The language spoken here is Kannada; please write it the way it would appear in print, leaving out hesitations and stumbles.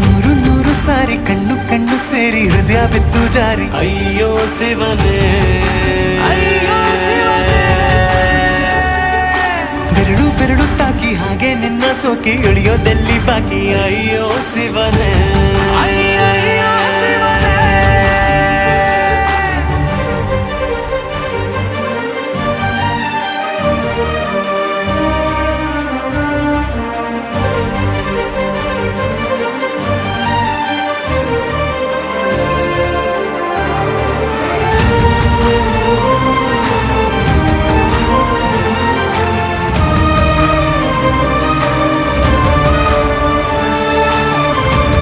ನೂರು ನೂರು ಸಾರಿ ಕಣ್ಣು ಕಣ್ಣು ಸೇರಿ ಹೃದಯ ಬಿದ್ದು ಜಾರಿ ಅಯ್ಯೋ ಶಿವನೇ, ಅಯ್ಯೋ ಶಿವನೇ. ಬೆರಳು ಬೆರಳು ತಾಕಿ ಹಾಗೆ ನಿನ್ನ ಸೋಕಿ ಇಳಿಯೋದೆಲ್ಲಿ ಬಾಕಿ ಅಯ್ಯೋ ಶಿವನೇ.